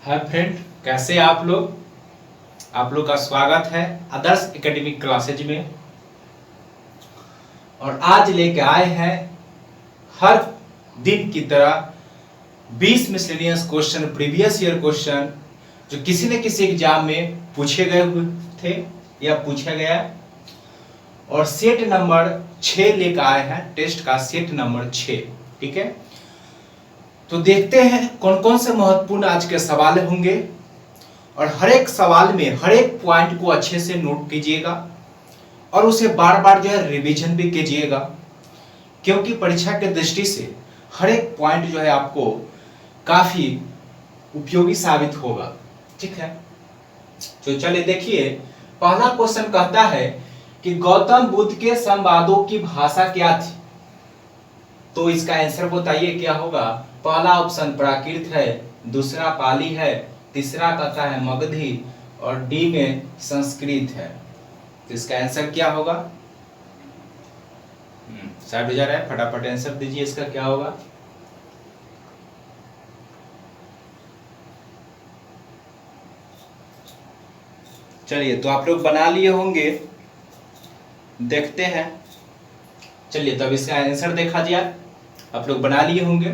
Hi friend, कैसे हैं आप लोग। आप लोग का स्वागत है आदर्श एकेडमिक क्लासेज में। और आज लेके आए हैं हर दिन की तरह 20 miscellaneous question, previous year question जो किसी न किसी एग्जाम में पूछे गए हुए थे या पूछा गया। और सेट नंबर 6 लेकर आए हैं, टेस्ट का सेट नंबर 6। ठीक है, तो देखते हैं कौन कौन से महत्वपूर्ण आज के सवाल होंगे। और हर एक सवाल में हर एक पॉइंट को अच्छे से नोट कीजिएगा और उसे बार बार जो है रिवीजन भी कीजिएगा, क्योंकि परीक्षा के दृष्टि से हर एक पॉइंट जो है आपको काफी उपयोगी साबित होगा। ठीक है, तो चलिए देखिए, पहला क्वेश्चन कहता है कि गौतम बुद्ध के संवादों की भाषा क्या थी। तो इसका आंसर बताइए क्या होगा। पहला ऑप्शन प्राकृत है, दूसरा पाली है, तीसरा कहता है मगधी और डी में संस्कृत है। तो इसका आंसर क्या होगा। साइड हो जा रहा है, फटाफट आंसर दीजिए, इसका क्या होगा। चलिए, तो आप लोग बना लिए होंगे, देखते हैं। चलिए, तब इसका आंसर देखा जाए। आप लोग बना लिए होंगे।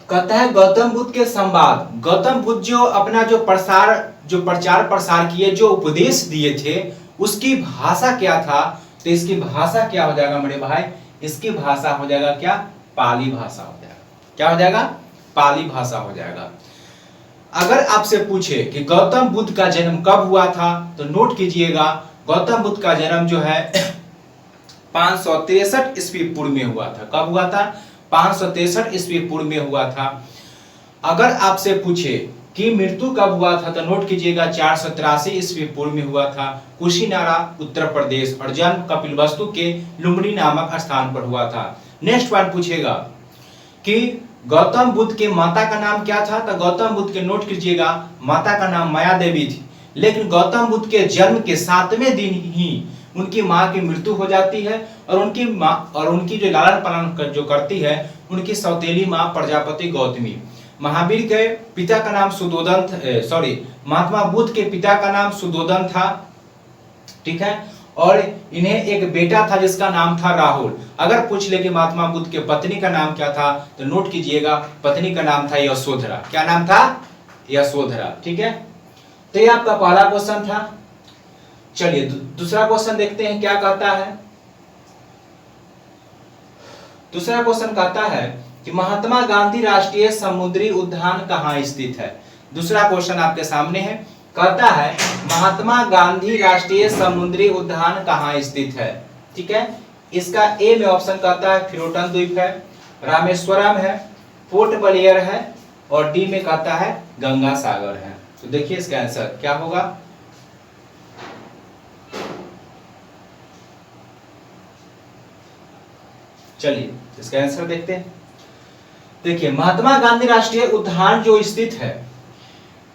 कहता है गौतम बुद्ध के संवाद। गौतम बुद्ध जो अपना जो प्रचार प्रसार किए, जो उपदेश दिए थे, उसकी भाषा क्या था। तो इसकी भाषा क्या हो जाएगा मेरे भाई, इसकी भाषा हो जाएगा क्या, पाली भाषा हो जाएगा। क्या हो जाएगा, पाली भाषा हो जाएगा। अगर आपसे पूछे कि गौतम बुद्ध का जन्म कब हुआ था, तो नोट कीजिएगा, गौतम बुद्ध का जन्म जो है 563 ईस्वी पूर्व में हुआ था। कब हुआ था, 563 ईस्वी पूर्व में हुआ था। अगर आपसे पूछे कि मृत्यु कब हुआ था, तो नोट कीजिएगा 483 ईस्वी पूर्व में हुआ था, कुशीनारा उत्तर प्रदेश। और जन्म कपिलवस्तु के लुम्बिनी नामक स्थान पर हुआ था। नेक्स्ट पॉइंट पूछेगा कि गौतम बुद्ध के माता का नाम क्या था, तो गौतम बुद्ध के नोट कीजिएगा, माता का नाम माया देवी थी। लेकिन गौतम बुद्ध के जन्म के 7वें दिन ही उनकी मां की मृत्यु हो जाती है। और उनकी जो लालन पालन जो करती है, उनकी सौतेली मां प्रजापति गौतमी। महावीर के पिता का नाम महात्मा बुद्ध के पिता का नाम सुदोधन था। ठीक है, और इन्हें एक बेटा था जिसका नाम था राहुल। अगर पूछ ले कि महात्मा बुद्ध के पत्नी का नाम क्या था, तो नोट कीजिएगा, पत्नी का नाम था यशोधरा। क्या नाम था, यशोधरा। ठीक है, तो ये आपका पहला क्वेश्चन था। चलिए दूसरा क्वेश्चन देखते हैं क्या कहता है। दूसरा क्वेश्चन कहता है कि महात्मा गांधी राष्ट्रीय समुद्री उद्यान कहाँ स्थित है। दूसरा क्वेश्चन आपके सामने है, कहता है महात्मा गांधी राष्ट्रीय समुद्री उद्यान कहाँ स्थित है। ठीक है, इसका ए में ऑप्शन कहता है फिरोटन द्वीप है, रामेश्वरम है, पोर्ट ब्लेयर है, और डी में कहता है गंगा सागर है। तो देखिए इसका आंसर क्या होगा। चलिए इसका आंसर देखते हैं। देखिए, महात्मा गांधी राष्ट्रीय उद्यान जो स्थित है,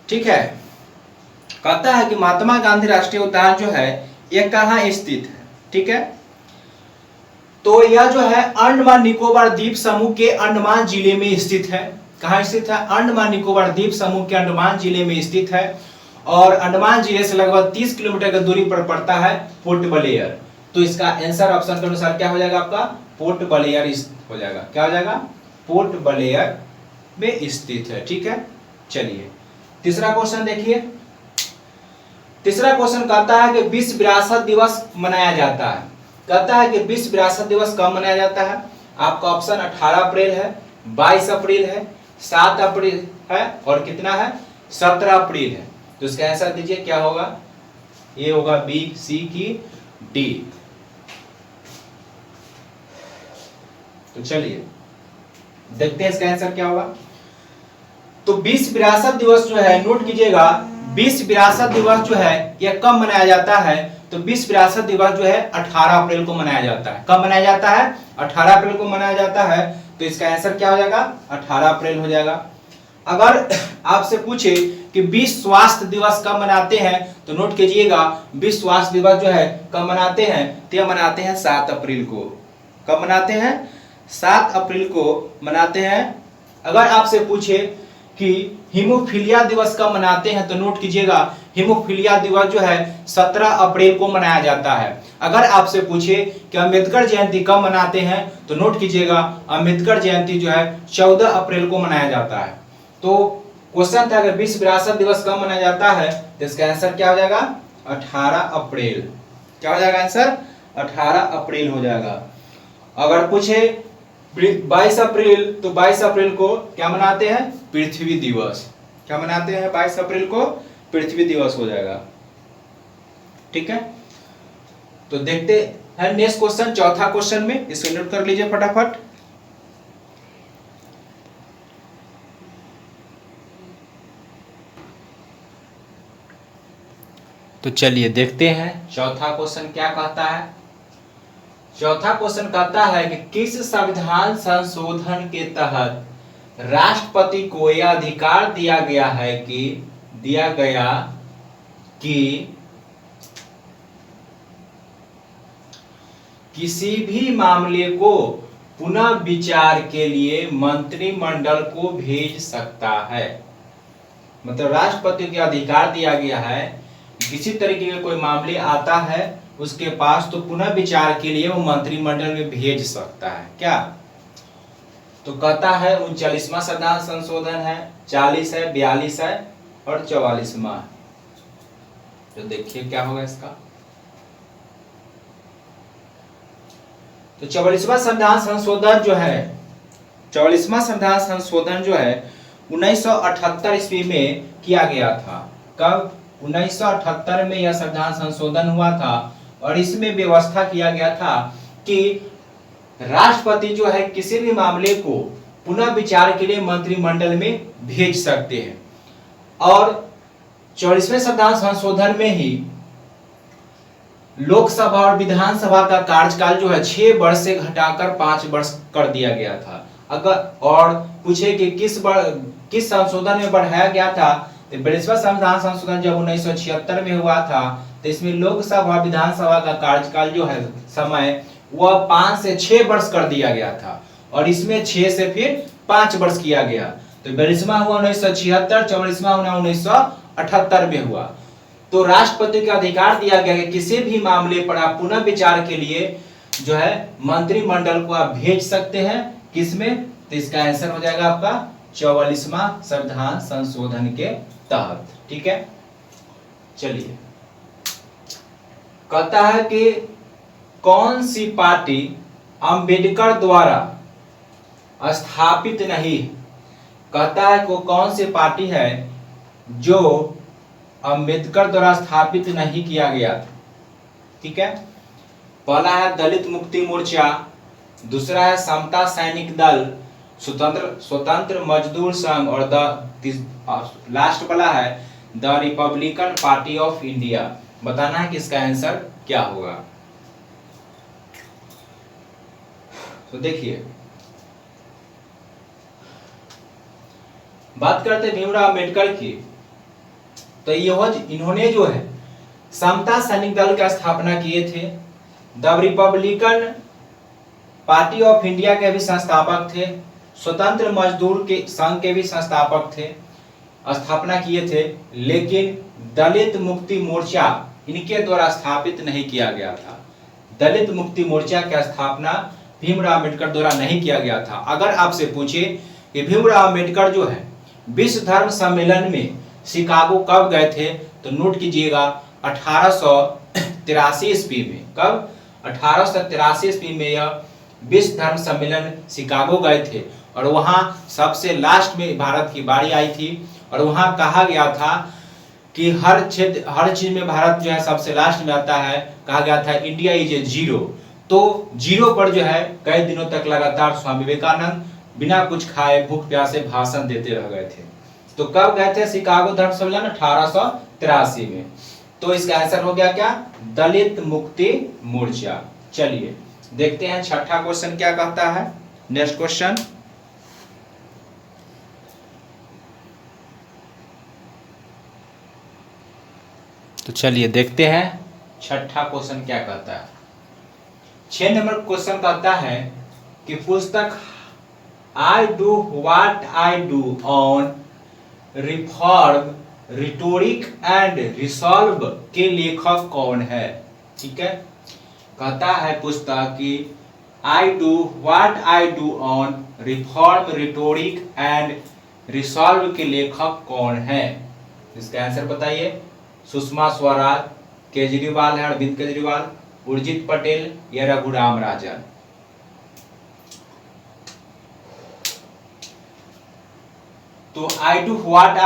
ठीक है, कहता है कि महात्मा गांधी राष्ट्रीय उद्यान जो है यह कहाँ स्थित है। ठीक है, तो यह जो है अंडमान निकोबार द्वीप समूह के अंडमान जिले में स्थित है। कहाँ स्थित है, अंडमान निकोबार द्वीप समूह के अंडमान जिले में स्थित है। और अंडमान जिले से लगभग 30 किलोमीटर की दूरी पर पड़ता है पोर्ट ब्लेयर। तो इसका आंसर ऑप्शन के अनुसार क्या हो जाएगा, आपका पोर्ट ब्लेयर हो जाएगा। क्या हो जाएगा, पोर्ट ब्लेयर में स्थित है। ठीक है, चलिए तीसरा क्वेश्चन देखिए। तीसरा क्वेश्चन कहता है कि विश्व विरासत दिवस मनाया जाता है। कहता है कि विश्व विरासत दिवस कब मनाया जाता है। आपका ऑप्शन 18 अप्रैल है, 22 अप्रैल है, 7 अप्रैल है, और कितना है, 17 अप्रैल है। तो इसका आंसर दीजिए क्या होगा। ये होगा बी, सी की डी। तो चलिए देखते हैं इसका आंसर क्या होगा। तो विश्व विरासत दिवस जो है, नोट कीजिएगा, विश्व विरासत दिवस जो है यह कब मनाया जाता है। तो विश्व विरासत दिवस जो है 18 अप्रैल को मनाया जाता है। कब मनाया जाता है, 18 अप्रैल को मनाया जाता है। तो इसका आंसर क्या हो जाएगा, 18 अप्रैल हो जाएगा। अगर आपसे पूछे कि विश्व स्वास्थ्य दिवस कब मनाते हैं, तो नोट कीजिएगा, विश्व स्वास्थ्य दिवस जो है कब मनाते हैं, तो यह मनाते हैं 7 अप्रैल को। कब मनाते हैं, 7 अप्रैल को मनाते हैं। अगर आपसे पूछे कि हीमोफीलिया दिवस कब मनाते हैं, तो नोट कीजिएगा हीमोफीलिया दिवस जो है 17 अप्रैल को मनाया जाता है। अगर आपसे पूछे कि अम्बेडकर जयंती कब मनाते हैं, तो नोट कीजिएगा अम्बेडकर जयंती जो है 14 अप्रैल को मनाया जाता है। तो क्वेश्चन था अगर विश्व विरासत दिवस कब मनाया जाता है, तो इसका आंसर क्या हो जाएगा 18 अप्रैल। क्या हो जाएगा आंसर 18 अप्रैल हो जाएगा। अगर पूछे 22 अप्रैल, तो 22 अप्रैल को क्या मनाते हैं, पृथ्वी दिवस। क्या मनाते हैं 22 अप्रैल को, पृथ्वी दिवस हो जाएगा। ठीक है, तो देखते हैं नेक्स्ट क्वेश्चन, चौथा क्वेश्चन में, इसको नोट कर लीजिए फटाफट। तो चलिए देखते हैं चौथा क्वेश्चन क्या कहता है। चौथा क्वेश्चन कहता है कि किस संविधान संशोधन के तहत राष्ट्रपति को यह अधिकार दिया गया कि किसी भी मामले को पुनः विचार के लिए मंत्रिमंडल को भेज सकता है। मतलब राष्ट्रपति को अधिकार दिया गया है किसी तरीके के कोई मामले आता है उसके पास, तो पुनः विचार के लिए वो मंत्रिमंडल में भेज सकता है। क्या, तो कहता है 39वां संविधान संशोधन है, 40 है, 42 है और 44वां है। तो देखिए क्या होगा इसका। तो 44वां संविधान संशोधन जो है, 44वां संविधान संशोधन जो है 1978 ईस्वी में किया गया था। कब, 1978 में यह संविधान संशोधन हुआ था और इसमें व्यवस्था किया गया था कि राष्ट्रपति जो है किसी भी मामले को पुनः विचार के लिए मंत्रिमंडल में भेज सकते हैं। और 44वें संविधान संशोधन में ही लोकसभा और विधानसभा का कार्यकाल जो है 6 वर्ष से घटाकर 5 वर्ष कर दिया गया था। अगर और पूछे कि किस संशोधन में बढ़ाया गया था, तो 42वां संविधान संशोधन जब 1976 में हुआ था, तो इसमें लोकसभा विधानसभा का कार्यकाल जो है समय वह 5 से 6 वर्ष कर दिया गया था और इसमें 6 से फिर 5 वर्ष किया गया। तो 42वां हुआ 1976, 44वां हुआ 1978 में हुआ। तो राष्ट्रपति को अधिकार दिया गया कि किसी भी मामले पर आप पुनः विचार के लिए जो है मंत्रिमंडल को आप भेज सकते हैं। किसमें, तो इसका आंसर हो जाएगा आपका 44वां संविधान संशोधन के तहत। ठीक है, चलिए कहता है कि कौन सी पार्टी अंबेडकर द्वारा स्थापित नहीं। कहता है को कौन सी पार्टी है जो अंबेडकर द्वारा स्थापित नहीं किया गया था। ठीक है, पहला है दलित मुक्ति मोर्चा, दूसरा है समता सैनिक दल, स्वतंत्र मजदूर संघ और लास्ट वाला है the Republican party of India. बताना है कि इसका आंसर क्या होगा। तो देखिए बात करते भीमराव अम्बेडकर की, तो इन्होंने जो है समता सैनिक दल की स्थापना किए थे। The Republican party of India के भी संस्थापक थे, स्वतंत्र मजदूर के संघ के भी संस्थापक थे, स्थापना किए थे। लेकिन दलित मुक्ति मोर्चा इनके द्वारा स्थापित नहीं किया गया था। दलित मुक्ति मोर्चा की स्थापना भीमराव अम्बेडकर द्वारा नहीं किया गया था। अगर आपसे पूछे कि भीमराव अम्बेडकर जो है विश्व धर्म सम्मेलन में शिकागो कब गए थे, तो नोट कीजिएगा 1883 ईस्वी में। कब, 1883 ईस्वी में यह विश्व धर्म सम्मेलन शिकागो गए थे और वहां सबसे लास्ट में भारत की बारी आई थी और वहां कहा गया था कि हर चीज में भारत जो है सबसे लास्ट में आता है। कहा गया था इंडिया इज ए जीरो। तो जीरो पर जो है कई दिनों तक लगातार स्वामी विवेकानंद बिना कुछ खाए भूख प्यासे भाषण देते रह गए थे। तो कब गए थे शिकागो धर्म सम्मेलन, 1883 में। तो इसका आंसर हो गया क्या, दलित मुक्ति मोर्चा। चलिए देखते हैं छठा क्वेश्चन क्या कहता है। नेक्स्ट क्वेश्चन, तो चलिए देखते हैं छठा क्वेश्चन क्या कहता है। 6 नंबर क्वेश्चन कहता है कि पुस्तक आई do what I do on reform rhetoric and resolve के लेखक कौन है? ठीक है, कहता है पुस्तक कि आई do what I do on reform rhetoric and resolve के लेखक कौन है? इसका आंसर बताइए। सुषमा स्वराज, केजरीवाल है अरविंद केजरीवाल, उर्जित पटेल या रघुराम राजन? तो I do what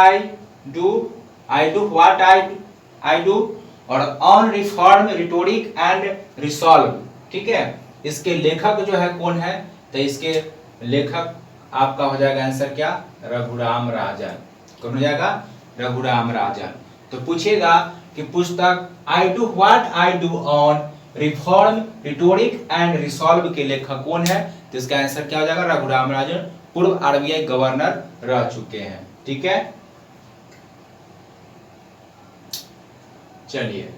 I do और on reform rhetoric and resolve, ठीक है, इसके लेखक जो है कौन है? तो इसके लेखक आपका हो जाएगा आंसर क्या? रघुराम राजन। कौन हो जाएगा? रघुराम राजन। तो पूछेगा कि पुस्तक आई do what I do on reform rhetoric and resolve के लेखक कौन है? तो इसका आंसर क्या हो जाएगा? रघुराम राजन, पूर्व आरबीआई गवर्नर रह चुके हैं। ठीक है, चलिए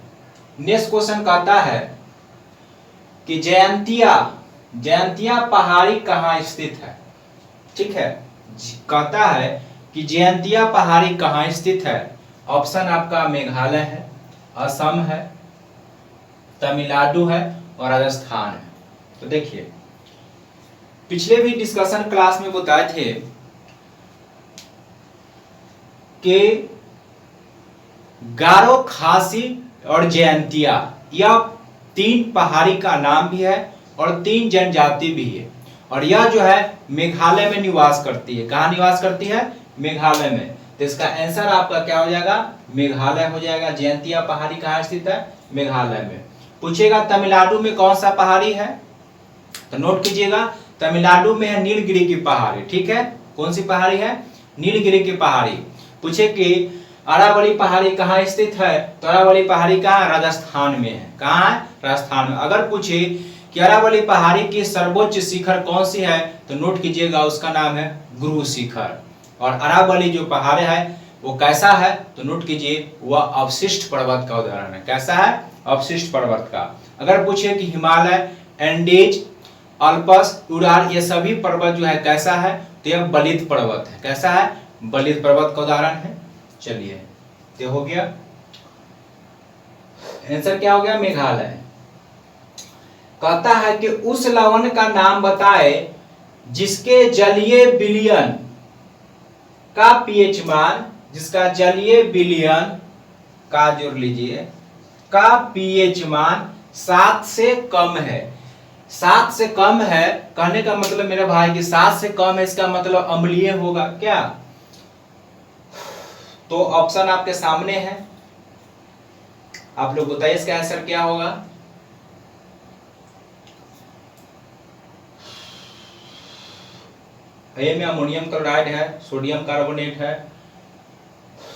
नेक्स्ट क्वेश्चन कहता है कि जयंतिया पहाड़ी कहाँ स्थित है? ठीक है, कहता है कि जयंतिया पहाड़ी कहाँ स्थित है? ऑप्शन आपका मेघालय है, असम है, तमिलनाडु है और राजस्थान है। तो देखिए पिछले भी डिस्कशन क्लास में बताए थे कि गारो, खासी और जयंतिया यह 3 पहाड़ी का नाम भी है और 3 जनजाति भी है, और यह जो है मेघालय में निवास करती है। कहाँ निवास करती है? मेघालय में। तो इसका आंसर आपका क्या हो जाएगा? मेघालय हो जाएगा। जयंतिया पहाड़ी कहाँ स्थित है? मेघालय में। पूछेगा तमिलनाडु में कौन सा पहाड़ी है? तो नोट कीजिएगा, तमिलनाडु में है नीलगिरी की पहाड़ी। ठीक है, कौन सी पहाड़ी है? नीलगिरी की पहाड़ी। पूछे कि अरावली पहाड़ी कहाँ स्थित है? तो अरावली पहाड़ी कहाँ? राजस्थान में है। कहाँ है? राजस्थान में। अगर पूछे कि अरावली पहाड़ी की सर्वोच्च शिखर कौन सी है? तो नोट कीजिएगा, उसका नाम है गुरु शिखर। और अरावली जो पहाड़ है वो कैसा है? तो नोट कीजिए, वह अवशिष्ट पर्वत का उदाहरण है। कैसा है? अवशिष्ट पर्वत का। अगर पूछे कि हिमालय, एंडीज, अल्पस, उड़ार ये सभी पर्वत जो है कैसा है? तो यह बलित पर्वत है। कैसा है? बलित पर्वत का उदाहरण है। चलिए ये हो गया, आंसर क्या हो गया? मेघालय। कहता है कि उस लवण का नाम बताए जिसके जलीय विलयन का पीएच मान, जिसका जलीय विलयन का, जोड़ लीजिए, का पीएच मान 7 से कम है। 7 से कम है कहने का मतलब मेरे भाई कि 7 से कम है, इसका मतलब अम्लीय होगा क्या? तो ऑप्शन आपके सामने है, आप लोग बताइए इसका आंसर क्या होगा? ए में अमोनियम क्लोराइड है, सोडियम कार्बोनेट है,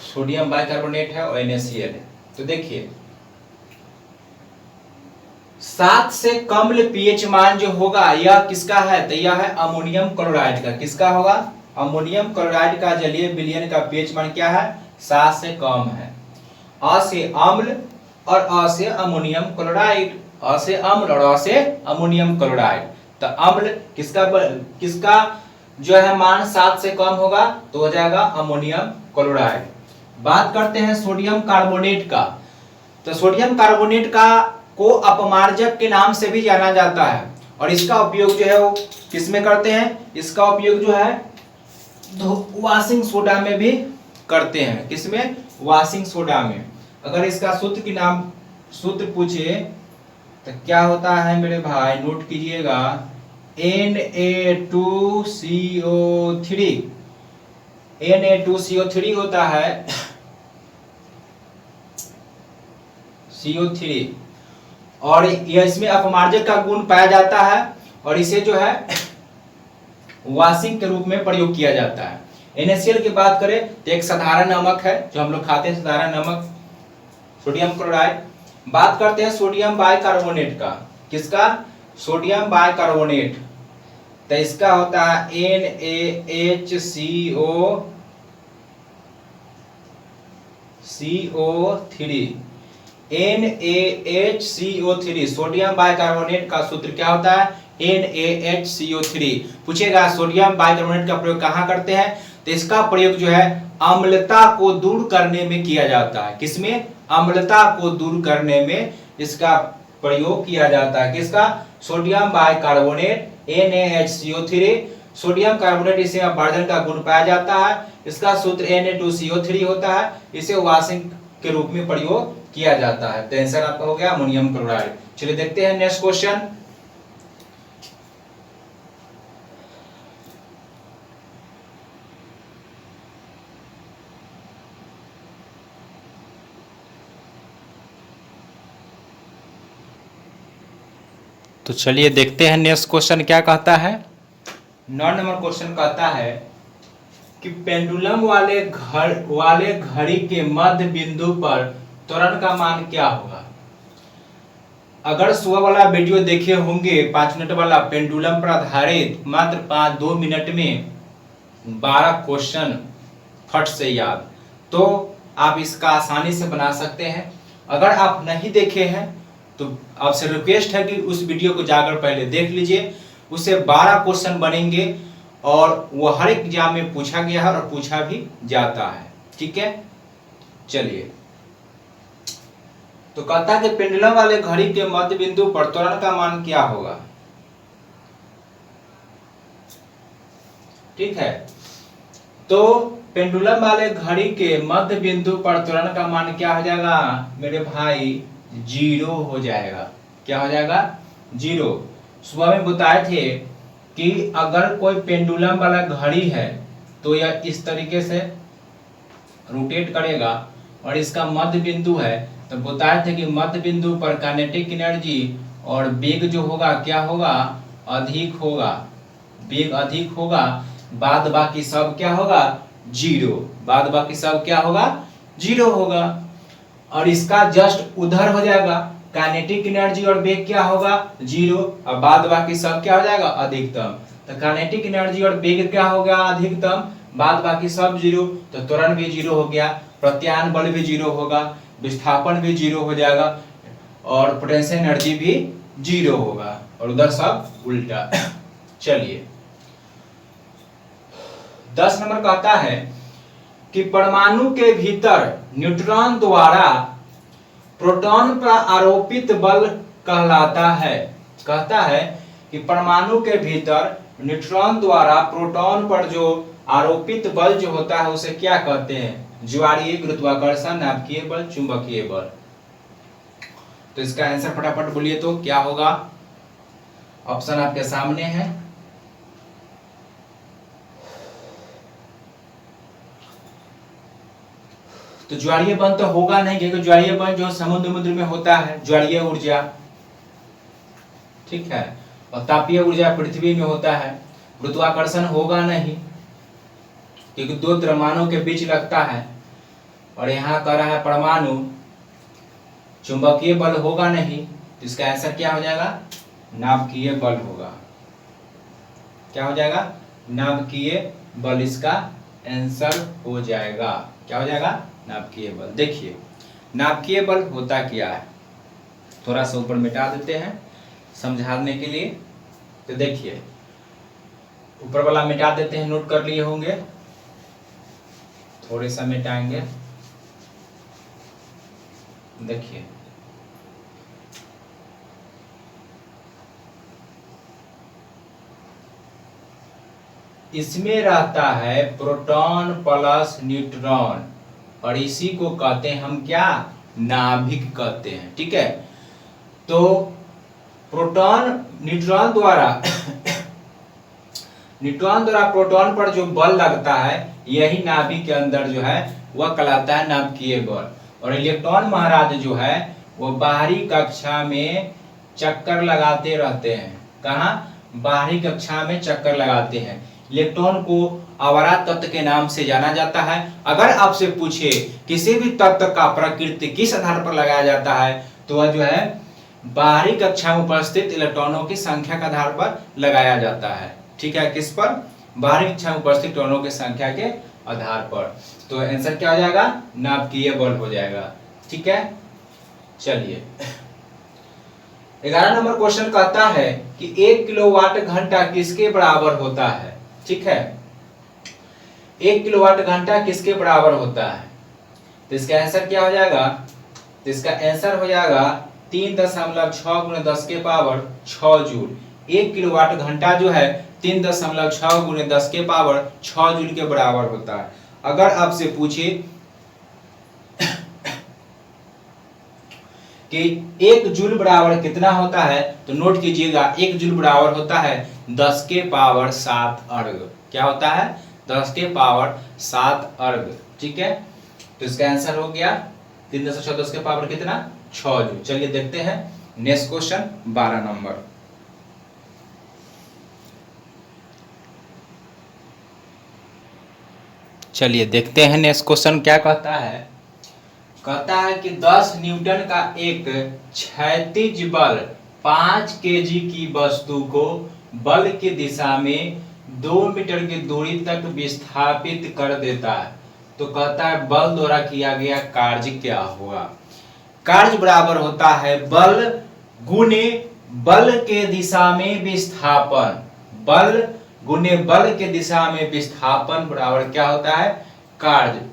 सोडियम बाइकार्बोनेट है और NaCl है। तो देखिए 7 से कम पीएच मान जो होगा यह किसका है? तो यह है अमोनियम क्लोराइड का। किसका होगा? अमोनियम क्लोराइड का जलीय विलयन का पीएच मान क्या है? 7 से कम है। अ से अम्ल और अ से अमोनियम क्लोराइड, अ से अम्ल और अ से अमोनियम क्लोराइड। तो अम्ल किसका जो है मान 7 से कम होगा? तो हो जाएगा अमोनियम क्लोराइड। बात करते हैं सोडियम कार्बोनेट का। तो सोडियम कार्बोनेट का को अपमार्जक के नाम से भी जाना जाता है, और इसका उपयोग जो है वो किसमें करते हैं? इसका उपयोग जो है वॉशिंग सोडा में भी करते हैं। किसमें? वॉशिंग सोडा में। अगर इसका सूत्र पूछे तो क्या होता है मेरे भाई? नोट कीजिएगा, Na2CO3। Na2CO3 होता है CO3, और यह इसमें अपमार्जक का गुण पाया जाता है, और इसे जो है वॉशिंग के रूप में प्रयोग किया जाता है। NaCl की बात करें तो एक साधारण नमक है जो हम लोग खाते हैं, साधारण नमक, सोडियम क्लोराइड। बात करते हैं सोडियम बाइकार्बोनेट का। किसका? Sodium bicarbonate. तो इसका होता है NaHCO3। सोडियम बाइकार्बोनेट का सूत्र क्या होता है? NaHCO3। पूछेगा सोडियम बाइकार्बोनेट का प्रयोग कहाँ करते हैं? तो इसका प्रयोग जो है अम्लता को दूर करने में किया जाता है। किसमें? अम्लता को दूर करने में इसका प्रयोग किया जाता है। किसका? Sodium bicarbonate NaHCO3। Sodium carbonate इसे अपवर्जन का गुण पाया जाता है। इसका सूत्र Na2CO3 होता है। इसे वाशिंग के रूप में प्रयोग किया जाता है। तो आंसर आपका हो गया अमोनियम क्लोराइड। चलिए देखते हैं नेक्स्ट क्वेश्चन। तो चलिए देखते हैं नेक्स्ट क्वेश्चन क्या कहता है। 9 नंबर क्वेश्चन कहता है कि पेंडुलम वाले घड़ी के मध्य बिंदु पर त्वरण का मान क्या होगा। अगर सुबह वाला वीडियो देखे होंगे 5 मिनट वाला पेंडुलम पर आधारित, मात्र 2 मिनट में 12 क्वेश्चन फट से याद, तो आप इसका आसानी से बना सकते हैं। अगर आप नहीं देखे हैं तो आपसे रिक्वेस्ट है कि उस वीडियो को जाकर पहले देख लीजिए। उससे 12 क्वेश्चन बनेंगे और वो हर एक एग्जाम में पूछा गया है और पूछा भी जाता है। ठीक है, चलिए। तो कहता है कि पेंडुलम वाले घड़ी के मध्य बिंदु पर त्वरण का मान क्या होगा। ठीक है, तो पेंडुलम वाले घड़ी के मध्य बिंदु पर त्वरण का मान क्या हो जाएगा मेरे भाई? 0 हो जाएगा। क्या हो जाएगा? 0। सुबह में बताए थे कि अगर कोई पेंडुलम वाला घड़ी है तो यह इस तरीके से रोटेट करेगा और इसका मध्य बिंदु है, तो बताए थे कि मध्य बिंदु पर काइनेटिक एनर्जी और वेग जो होगा क्या होगा? अधिक होगा। वेग अधिक होगा, बाद बाकी सब क्या होगा? 0। बाद बाकी सब क्या होगा? 0 होगा। और इसका जस्ट उधर हो जाएगा, काइनेटिक एनर्जी और वेग क्या होगा? 0। और बाद बाकी सब क्या हो जाएगा? अधिकतम। तो काइनेटिक एनर्जी और वेग क्या हो गया? अधिकतम। बाद बाकी सब 0, तो त्वरण भी 0 हो गया, प्रत्यायन बल भी 0 होगा, विस्थापन भी 0 हो जाएगा और पोटेंशियल एनर्जी भी 0 होगा और उधर सब उल्टा। चलिए 10 नंबर कहता है कि परमाणु के भीतर न्यूट्रॉन द्वारा प्रोटॉन पर आरोपित बल कहलाता है। कहता है कि परमाणु के भीतर न्यूट्रॉन द्वारा प्रोटॉन पर जो आरोपित बल जो होता है उसे क्या कहते हैं? ज्वारीय, गुरुत्वाकर्षण, नाभिकीय बल, चुंबकीय बल। तो इसका आंसर फटाफट बोलिए तो क्या होगा? ऑप्शन आपके सामने है। तो ज्वारीय बल तो होगा नहीं, क्योंकि ज्वारीय बल जो समुद्र में होता है ज्वारीय ऊर्जा, ठीक है, और तापीय ऊर्जा पृथ्वी में होता है। गुरुत्वाकर्षण होगा नहीं क्योंकि 2 द्रव्यमानों के बीच लगता है और यहाँ कह रहा है परमाणु। चुंबकीय बल होगा नहीं, तो इसका आंसर क्या हो जाएगा? नाभिकीय बल होगा। क्या हो जाएगा? नाभिकीय बल इसका आंसर हो जाएगा। क्या हो जाएगा? नाभिकीय बल। देखिए नाभिकीय बल होता क्या है, थोड़ा सा ऊपर मिटा देते हैं समझाने के लिए। तो देखिए ऊपर वाला मिटा देते हैं, नोट कर लिए होंगे, थोड़े सा मिटाएंगे। देखिए इसमें रहता है प्रोटॉन प्लस न्यूट्रॉन और इसी को कहते हैं हम क्या? नाभिक कहते हैं। ठीक है, तो प्रोटॉन न्यूट्रॉन द्वारा प्रोटॉन पर जो बल लगता है यही नाभिक के अंदर जो है वह कहलाता है नाभिकीय बल। और इलेक्ट्रॉन महाराज जो है वो बाहरी कक्षा में चक्कर लगाते रहते हैं। कहाँ? बाहरी कक्षा में चक्कर लगाते हैं। इलेक्ट्रॉन को आवारा तत्व के नाम से जाना जाता है। अगर आपसे पूछे किसी भी तत्व का प्रकृति किस आधार पर लगाया जाता है तो वह जो है बाहरी कक्षा में उपस्थित इलेक्ट्रॉनों की संख्या के आधार पर लगाया जाता है। ठीक है, किस पर? बाहरी कक्षा में उपस्थित इलेक्ट्रॉनों की संख्या के आधार पर। तो आंसर क्या हो जाएगा? नाभिकीय बल हो जाएगा। ठीक है, चलिए 11 नंबर क्वेश्चन कहता है कि 1 किलोवाट घंटा किसके बराबर होता है। ठीक है, 1 किलोवाट घंटा किसके बराबर होता है? तो इसका आंसर क्या हो जाएगा? तो इसका आंसर हो जाएगा 3.6 गुणे 10 के पावर 6 जूल। 1 किलोवाट घंटा जो है 3.6 गुणे 10 के पावर 6 जूल के बराबर होता है। अगर आपसे पूछे कि 1 जूल बराबर कितना होता है, तो नोट कीजिएगा 1 जूल बराबर होता है 10 के पावर 7 अर्ग। क्या होता है? 10 के पावर 7 अर्ग। ठीक है, तो इसका आंसर हो गया 3.6 10 के पावर कितना? 6 जूल। चलिए देखते हैं नेक्स्ट क्वेश्चन 12 नंबर। चलिए देखते हैं नेक्स्ट क्वेश्चन क्या कहता है। कहता है कि 10 न्यूटन का एक क्षैतिज बल 5 केजी की वस्तु को बल की दिशा में 2 मीटर की दूरी तक विस्थापित कर देता है। तो कहता है बल द्वारा किया गया कार्य क्या होगा? कार्य बराबर होता है बल गुने बल के दिशा में विस्थापन। बल गुने बल के दिशा में विस्थापन बराबर क्या होता है? कार्य।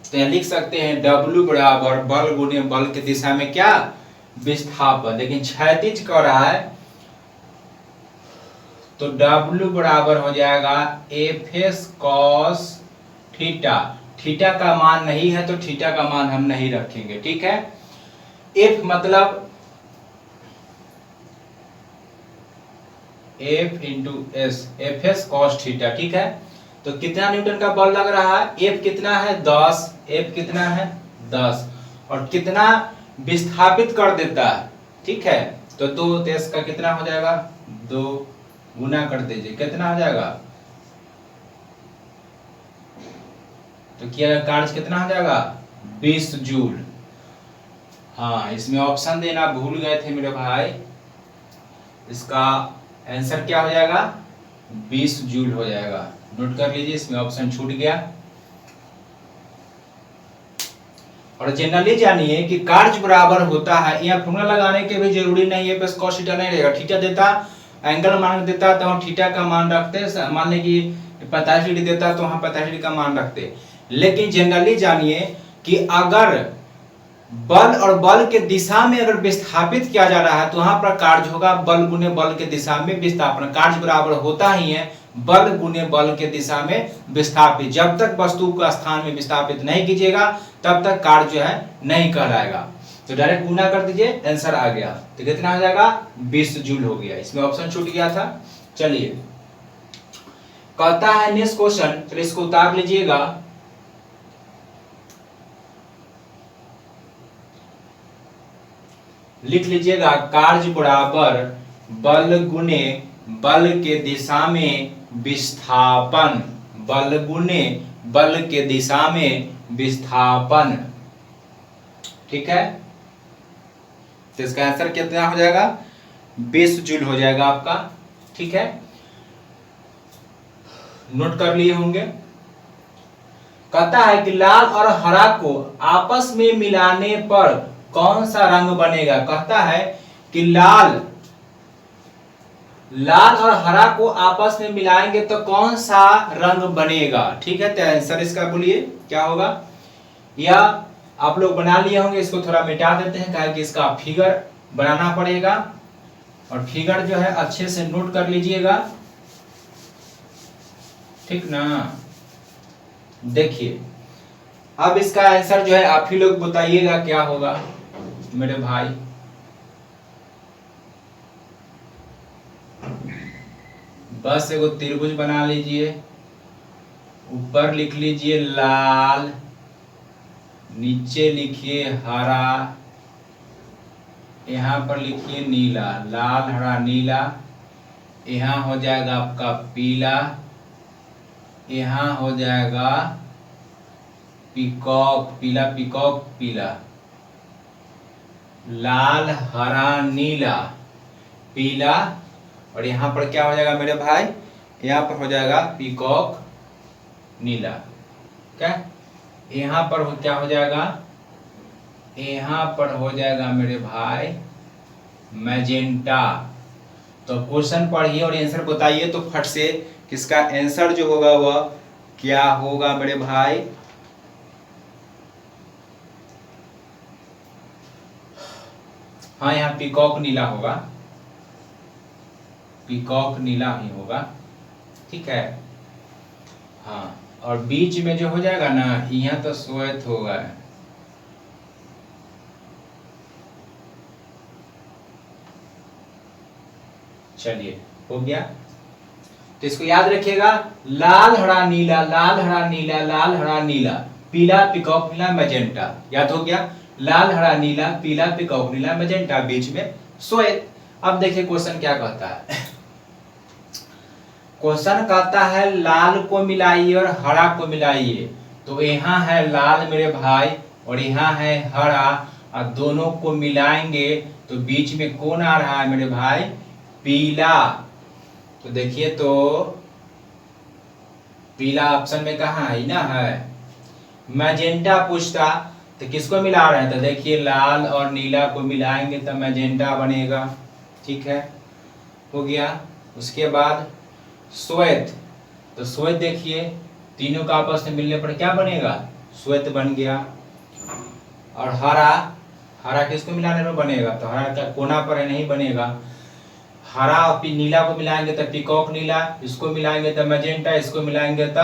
तो यहां लिख सकते हैं W बराबर बल गुने बल के दिशा में क्या? विस्थापन। लेकिन क्षैतिज कर रहा है तो W बराबर हो जाएगा Fs cos थीटा। थीटा का मान नहीं है तो थीटा का मान हम नहीं रखेंगे। ठीक है, F मतलब F into S, Fs cos theta. ठीक है, तो कितना न्यूटन का बल लग रहा है? F कितना है? 10। F कितना है? 10। और कितना विस्थापित कर देता है? ठीक है, तो 2 तेज का कितना हो जाएगा? 2 गुना कर दीजिए, कितना हो जाएगा? तो किया कार्य कितना हो जाएगा? 20 जूल। हाँ, इसमें ऑप्शन देना भूल गए थे मेरे भाई। इसका आंसर क्या हो जाएगा? 20 जूल हो जाएगा। नोट कर लीजिए, इसमें ऑप्शन छूट गया। और जनरली जानिए कि कार्य बराबर होता है, यहाँ फॉर्मूला लगाने के भी जरूरी नहीं है, बस cos थीटा नहीं रहेगा। थीटा देता, एंगल मान देता तो हम थीटा का मान रखते। मान लें कि 45 डिग्री देता तो हम 45 डिग्री का मान रखते। लेकिन जनरली जानिए कि अगर बल और बल के दिशा में अगर विस्थापित किया जा रहा है तो वहां पर कार्य होगा बल गुने बल के दिशा में विस्थापन। कार्य बराबर होता ही है बल गुने बल के दिशा में विस्थापित। जब तक वस्तु को स्थान में विस्थापित नहीं कीजिएगा तब तक कार्य जो है नहीं कहलाएगा। तो डायरेक्ट गुना कर दीजिए, आंसर आ गया। तो कितना हो जाएगा? 20 जूल हो गया। इसमें ऑप्शन छूट गया था। चलिए, कहता है नेक्स्ट क्वेश्चन, चलिए इसको उतार लीजिएगा। लिख लीजिएगा कार्य बराबर बल गुने बल के दिशा में विस्थापन। बल गुने बल के दिशा में विस्थापन। ठीक है, तो इसका आंसर कितना हो जाएगा? 20 जूल हो जाएगा आपका। ठीक है, नोट कर लिए होंगे। कहता है कि लाल और हरा को आपस में मिलाने पर कौन सा रंग बनेगा? कहता है कि लाल और हरा को आपस में मिलाएंगे तो कौन सा रंग बनेगा? ठीक है, तो आंसर इसका बोलिए क्या होगा? या आप लोग बना लिए होंगे, इसको थोड़ा मिटा देते हैं क्या कि इसका फिगर बनाना पड़ेगा। और फिगर जो है अच्छे से नोट कर लीजिएगा। ठीक ना? देखिए, अब इसका आंसर जो है आप ही लोग बताइएगा क्या होगा मेरे भाई। बस एगो त्रिभुज बना लीजिए, ऊपर लिख लीजिए लाल, नीचे लिखिए हरा, यहाँ पर लिखिए नीला। लाल हरा नीला, यहाँ हो जाएगा आपका पीला, यहाँ हो जाएगा पीकॉक, पीला पीकॉक पीला। लाल हरा नीला पीला, और यहाँ पर क्या हो जाएगा मेरे भाई? यहाँ पर हो जाएगा पीकॉक नीला। क्या यहाँ पर क्या हो जाएगा? यहाँ पर हो जाएगा मेरे भाई मैजेंटा। तो क्वेश्चन पढ़िए और आंसर बताइए तो फट से किसका आंसर जो होगा वह क्या होगा मेरे भाई? हाँ, यहाँ पीकॉक नीला होगा, पीकॉक नीला ही होगा, ठीक है। हाँ, और बीच में जो हो जाएगा ना, यहाँ तो श्वेत होगा। चलिए, हो गया। तो इसको याद रखिएगा, लाल हरा नीला, लाल हरा नीला, लाल हरा नीला, पीला पीकॉक नीला मैजेंटा, याद हो गया। लाल हरा नीला, पीला पीकॉक नीला मैजेंटा, बीच में श्वेत। अब देखिए क्वेश्चन क्या कहता है। क्वेश्चन कहता है लाल को मिलाइए और हरा को मिलाइए। तो यहाँ है लाल मेरे भाई और यहाँ है हरा, और दोनों को मिलाएंगे तो बीच में कौन आ रहा है मेरे भाई? पीला। तो देखिए, तो पीला ऑप्शन में कहाँ है ना, है। मैजेंटा पूछता तो किसको मिला रहे हैं? तो देखिए, लाल और नीला को मिलाएंगे तो मैजेंटा बनेगा, ठीक है, हो गया। उसके बाद श्वेत, तो श्वेत देखिए, तीनों का आपस में मिलने पर क्या बनेगा? श्वेत बन गया। और हरा, हरा किसको मिलाने में बनेगा? तो हरा का कोना पर है, नहीं बनेगा। हरा और नीला को मिलाएंगे तो पीकॉक नीला, इसको मिलाएंगे तो मैजेंटा, इसको मिलाएंगे तो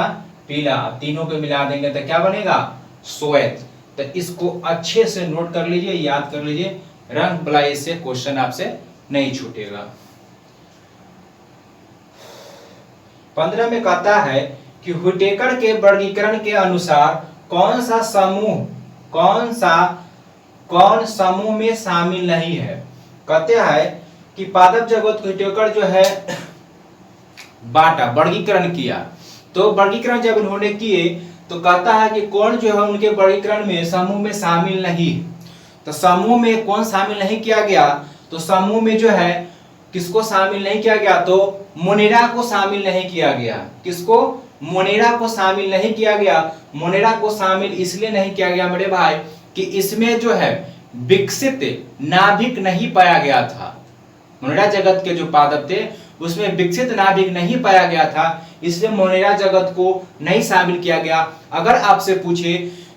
पीला, तीनों को मिला देंगे तो क्या बनेगा? श्वेत। तो इसको अच्छे से नोट कर लीजिए, याद कर लीजिए, रंग बलाई से क्वेश्चन आपसे नहीं छूटेगा। 15 में कहता है कि हुटेकर के वर्गीकरण के अनुसार कौन समूह में शामिल नहीं है? कहते हैं कि पादप जगत को हुटेकर जो है बांटा, वर्गीकरण किया। तो वर्गीकरण जब इन्होंने किए तो कहता है कि कौन जो है उनके वर्गीकरण में समूह में शामिल नहीं। तो समूह में कौन शामिल नहीं किया गया? तो समूह में जो है किसको शामिल नहीं किया गया? तो मोनेरा को शामिल नहीं किया गया। किसको? मोनेरा को शामिल नहीं किया गया। मोनेरा को शामिल इसलिए नहीं किया गया मेरे भाई कि इसमें जो है विकसित नाभिक नहीं पाया गया था। मोनेरा जगत के जो पादप थे उसमें विकसित नाभिक नहीं पाया गया था, इसलिए मोनेरा जगत को नहीं शामिल किया गया। अगर आपसे पूछे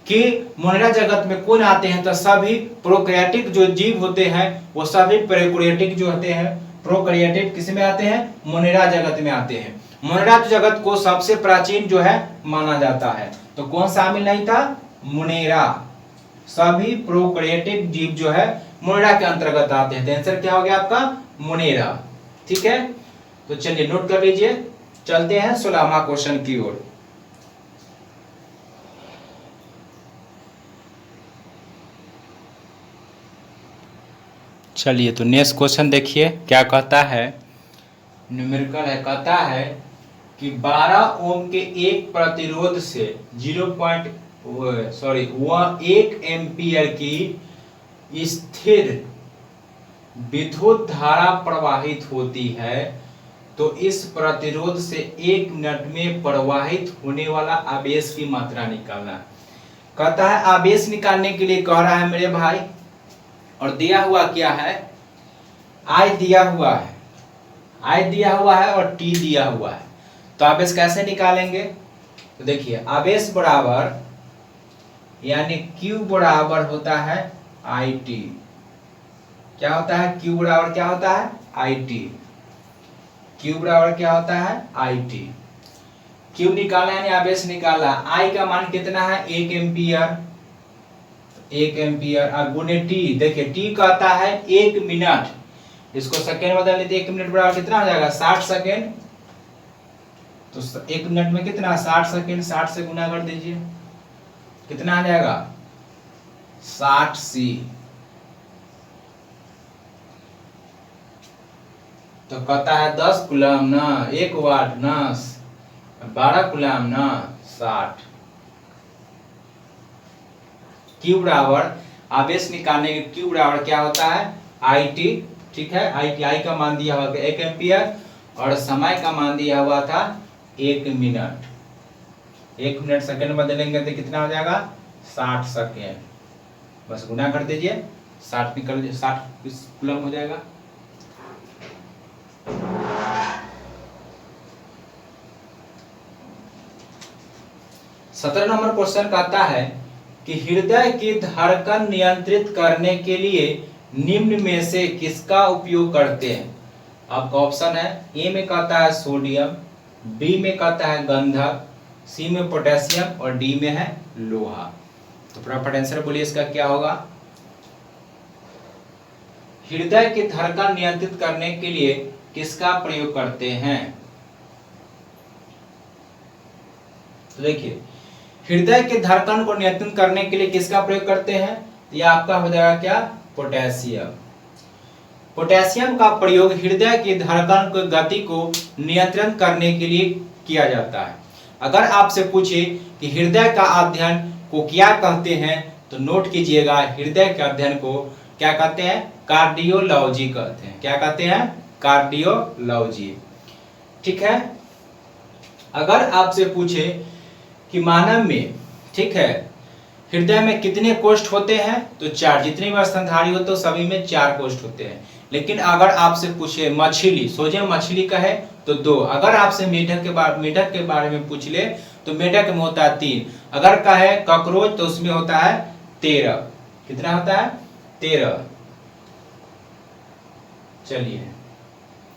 कि मोनेरा जगत में कौन आते हैं, तो सभी प्रोकैरियोटिक जो जीव होते हैं वो सभी प्रोकैरियोटिक जो होते हैं, प्रोकैरियोटिक किस में आते हैं? मोनेरा जगत में आते हैं। मोनेरा जगत को सबसे प्राचीन जो है माना जाता है। तो कौन शामिल नहीं था? मोनेरा। सभी प्रोकैरियोटिक जीव जो है मोनेरा के अंतर्गत आते हैं। तो आंसर क्या हो गया आपका? मोनेरा, ठीक है। तो चलिए नोट कर लीजिए, चलते हैं 16वां क्वेश्चन की ओर। चलिए, तो नेक्स्ट क्वेश्चन देखिए क्या कहता है। न्यूमेरिकल है, कहता है कि 12 ओम के एक प्रतिरोध से 1 एम्पियर की स्थिर विद्युत धारा प्रवाहित होती है। तो इस प्रतिरोध से 1 मिनट में प्रवाहित होने वाला आवेश की मात्रा निकालना। कहता है आवेश निकालने के लिए कह रहा है मेरे भाई, और दिया हुआ क्या है? I दिया हुआ है, I दिया हुआ है और T दिया हुआ है। तो आवेश कैसे निकालेंगे? तो देखिए, आवेश बराबर यानी Q बराबर होता है IT। क्या होता है? Q बराबर क्या होता है? IT। Q बराबर क्या होता है? IT। Q निकाला यानी आवेश निकाला। I का मान कितना है? 1 एम्पियर। 1 एम्पियर और गुने T। देखिए T कहता है 1 मिनट, इसको सेकेंड बदल लेते, 1 मिनट बराबर कितना हो जाएगा? 60 सेकेंड। तो 1 मिनट में कितना? 60 सेकेंड। 60 से गुना कर दीजिए, कितना आ जाएगा? 60C। तो कहता है 10 कूलम ना, 1 वाट ना, 12 कूलम ना, 60। Q बराबर आवेश निकालने के Q बराबर क्या होता है? IT, ठीक है। I का मान दिया हुआ 1 एम्पियर और समय का मान दिया हुआ था 1 मिनट। 1 मिनट सेकंड बदलेंगे तो कितना हो जाएगा? 60 सेकेंड। बस गुना कर दीजिए, 60 निकल 60 कूलम हो जाएगा। 17 नंबर क्वेश्चन कहता है कि हृदय की धड़कन नियंत्रित करने के लिए निम्न में से किसका उपयोग करते हैं। आपका ऑप्शन है ए में कहता है सोडियम, बी में कहता है गंधक, सी में पोटेशियम और डी में है लोहा। तो फटाफट आंसर बोलिए इसका क्या होगा। हृदय की धड़कन नियंत्रित करने के लिए किसका प्रयोग करते हैं। तो देखिए हृदय की धड़कन को नियंत्रित करने के लिए किसका प्रयोग करते हैं। ये आपका हो जाएगा क्या, पोटेशियम। पोटेशियम का प्रयोग हृदय की धड़कन की गति को नियंत्रण करने के लिए किया जाता है। अगर आपसे पूछे कि हृदय का अध्ययन को क्या कहते हैं तो नोट कीजिएगा, हृदय के अध्ययन को क्या कहते हैं, कार्डियोलॉजी कहते हैं। क्या कहते हैं, कार्डियोलॉजी। ठीक है। अगर आपसे पूछे कि मानव में, ठीक है, हृदय में कितने कोष्ठ होते हैं तो 4, जितने भी स्तनधारी होते हैं सभी में 4 कोष्ठ होते हैं। लेकिन अगर आपसे पूछे मछली, सोचे मछली का है तो 2। अगर आपसे मेढक के बारे में पूछ ले तो मेढक में होता है 3। अगर कहे कॉकरोच तो उसमें होता है 13। कितना होता है, 13। चलिए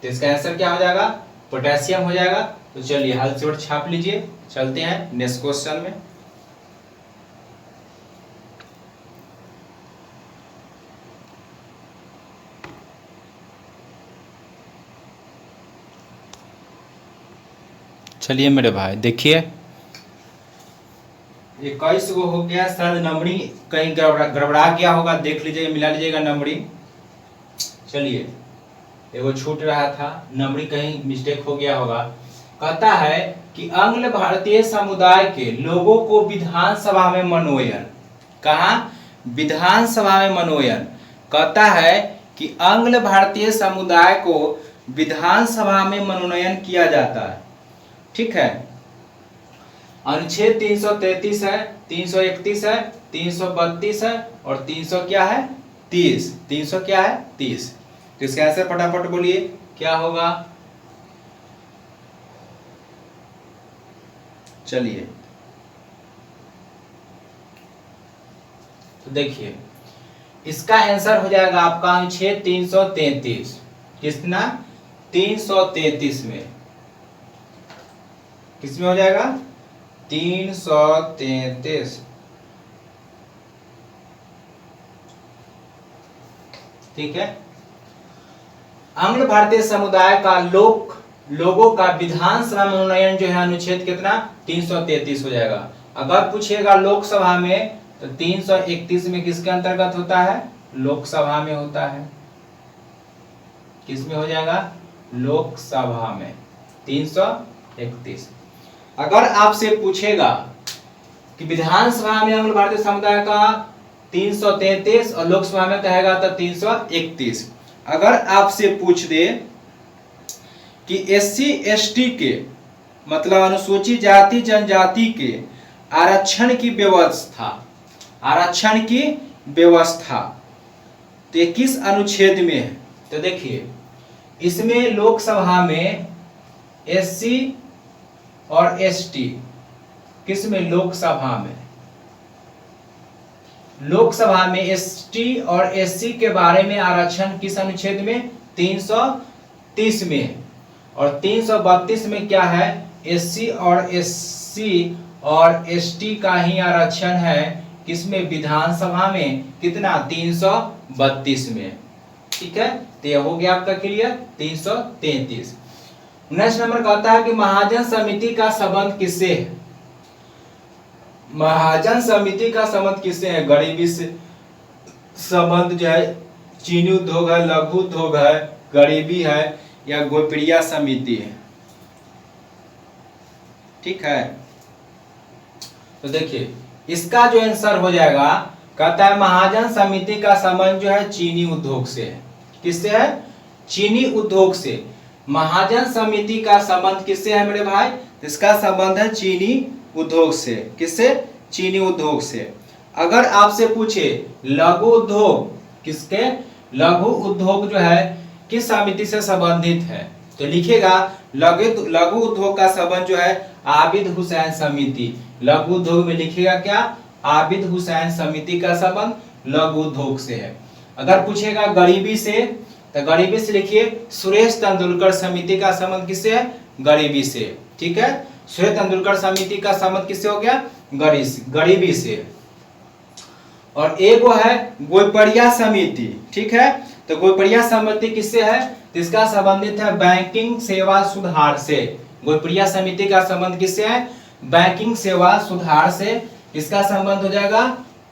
तो इसका आंसर क्या हो जाएगा, पोटेशियम हो जाएगा। तो चलिए हल से छाप लीजिए, चलते हैं नेक्स्ट क्वेश्चन में। चलिए मेरे भाई देखिए 21 गो हो गया, शायद नंबरिंग कहीं गड़बड़ा गया होगा, देख लीजिएगा, मिला लीजिएगा नंबरिंग। चलिए एगो छूट रहा था, नंबरिंग कहीं मिस्टेक हो गया होगा। कहता है कि आंग्ल भारतीय समुदाय के लोगों को विधानसभा में मनोनयन, कहा विधानसभा में मनोनयन, कहता है कि आंग्ल भारतीय समुदाय को विधानसभा में मनोनयन किया जाता है। ठीक है। अनुच्छेद 333 है, 331 है, 332 है और 300 क्या है, 30। 300 क्या है, 30। तो इसका आंसर फटाफट बोलिए क्या होगा। चलिए तो देखिए इसका आंसर हो जाएगा आपका अनुच्छेद 333। कितना, 333 में, किसमें हो जाएगा, 333। ठीक है। आंग्ल भारतीय समुदाय का लोगों का विधानसभा मनोनयन जो है अनुच्छेद कितना, 333 हो जाएगा। अगर पूछेगा लोकसभा में तो 331 में किसके अंतर्गत होता है, लोकसभा में होता है। किसमें हो जाएगा, लोकसभा में, 331। अगर आपसे पूछेगा कि विधानसभा में आंग्ल भारतीय समुदाय का 333 और लोकसभा में कहेगा तो 331। अगर आपसे पूछ दे कि SC ST के मतलब अनुसूचित जाति जनजाति के आरक्षण की व्यवस्था तो किस अनुच्छेद में है, तो देखिए इसमें लोकसभा में SC और ST, किसमें, लोकसभा में ST और SC के बारे में आरक्षण किस अनुच्छेद में, 330 में। और 332 में क्या है, SC और ST का ही आरक्षण है, किसमें, विधानसभा में, कितना, 332 में। ठीक है। तो यह हो गया आपका क्लियर, 333। नेक्स्ट नंबर कहता है कि महाजन समिति का संबंध किससे है। महाजन समिति का संबंध किससे है, गरीबी से संबंध जो है, चीनी उद्योग है, लघु उद्योग है, गरीबी है या गोपरीय समिति है। ठीक है। तो देखिए इसका जो आंसर हो जाएगा, कहता है महाजन समिति का संबंध जो है चीनी उद्योग से है। किससे है, चीनी उद्योग से। महाजन समिति का संबंध किससे है मेरे भाई, इसका संबंध है चीनी उद्योग से। किससे, चीनी उद्योग से। अगर आपसे पूछे लघु उद्योग, किसके, लघु उद्योग जो है किस समिति से संबंधित है, तो लिखेगा लघु उद्योग का संबंध जो है आबिद हुसैन समिति। लघु उद्योग में लिखेगा क्या? आबिद हुसैन समिति का संबंध लघु उद्योग से है। अगर पूछेगा गरीबी से, तो गरीबी से लिखिए सुरेश तेंदुलकर समिति का संबंध किससे है? गरीबी से। ठीक है, सुरेश तेंदुलकर समिति का संबंध किससे हो गया? गरीबी से। और एक वो है गोइपड़िया समिति। ठीक है, तो गोइपड़िया समिति किससे है? तो इसका संबंधित है बैंकिंग सेवा सुधार से। गोइपड़िया समिति का संबंध किससे है? बैंकिंग सेवा सुधार से। इसका संबंध हो जाएगा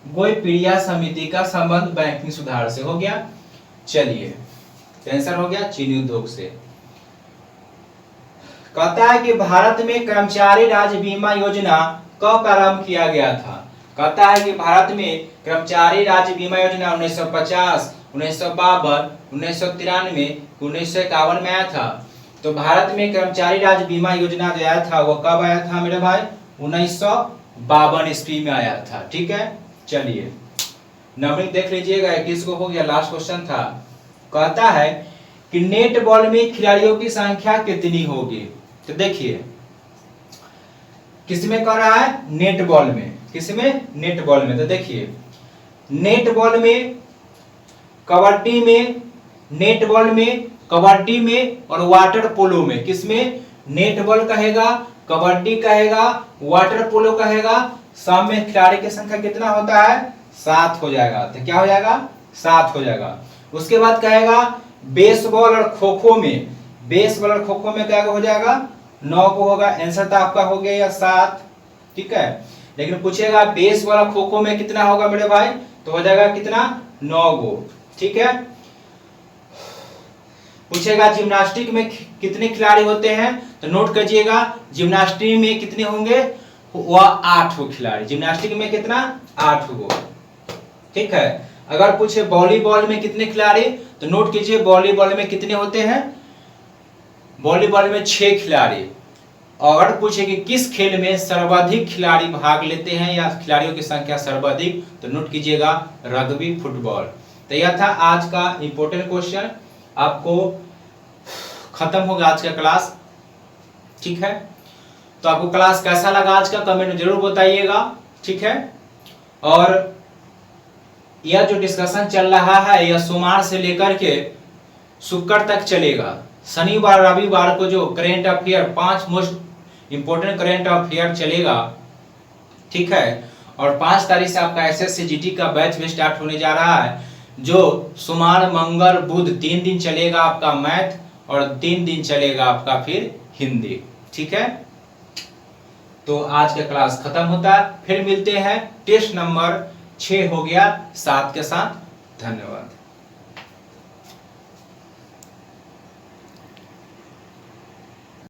गोइपड़िया समिति का संबंध बैंकिंग सुधार से। हो गया। चलिए, आंसर हो गया चीनी उद्योग से। कहता है कि भारत में कर्मचारी राज्य बीमा योजना कब प्रारंभ किया गया था? कहता है कि भारत में कर्मचारी राज्य बीमा योजना 1950, 1952, 1993, 1951 में आया था। तो भारत में कर्मचारी राज्य बीमा योजना जो आया था वो कब आया था मेरे भाई? 1952 ईस्वी में आया था। ठीक है, चलिए नंबरिंग देख लीजिएगा। 21 को हो गया, लास्ट क्वेश्चन था। कहता है कि नेट बॉल में खिलाड़ियों की संख्या कितनी होगी? तो देखिए किसमें कर रहा है? नेट बॉल में। किसमें? नेट बॉल में। तो देखिए नेट बॉल में, कबड्डी में, नेट बॉल में, कबड्डी में और वाटर पोलो में। किसमें? नेट बॉल कहेगा, कबड्डी कहेगा, वाटर पोलो कहेगा। सब में खिलाड़ी की संख्या कितना होता है? 7 हो जाएगा। तो क्या हो जाएगा? 7 हो जाएगा। उसके बाद कहेगा बेसबॉल और खो खो में, बेसबॉल और खो खो में क्या हो जाएगा? 9 को होगा। आंसर तो आपका हो गया 7। ठीक है, लेकिन पूछेगा बेसबॉल और खो खो में कितना होगा मेरे भाई? तो हो जाएगा कितना? 9 गो। ठीक है, पूछेगा जिम्नास्टिक में कितने खिलाड़ी होते हैं? तो नोट कीजिएगा जिम्नास्टिक में कितने होंगे? वह 8 गो खिलाड़ी। जिम्नास्टिक में कितना? 8 गो। ठीक है, अगर पूछे वॉलीबॉल में कितने खिलाड़ी? तो नोट कीजिए वॉलीबॉल में कितने होते हैं? वॉलीबॉल में 6 खिलाड़ी। और पूछे कि किस खेल में सर्वाधिक खिलाड़ी भाग लेते हैं या खिलाड़ियों की संख्या सर्वाधिक? तो नोट कीजिएगा रग्बी फुटबॉल। तो यह था आज का इंपॉर्टेंट क्वेश्चन। आपको खत्म होगा आज का क्लास। ठीक है, तो आपको क्लास कैसा लगा आज का कमेंट में जरूर बताइएगा। ठीक है, और यह जो डिस्कशन चल रहा है यह सोमवार से लेकर के शुक्र तक चलेगा। शनिवार रविवार को जो current affair 5 most important current affair चलेगा। ठीक है, और 5 तारीख से आपका एसएससी जीडी का बैच भी स्टार्ट होने जा रहा है, जो सोमवार मंगल बुध 3 दिन चलेगा आपका मैथ और 3 दिन चलेगा आपका फिर हिंदी। ठीक है, तो आज का क्लास खत्म होता है। फिर मिलते हैं टेस्ट नंबर 6 हो गया 7 के साथ। धन्यवाद।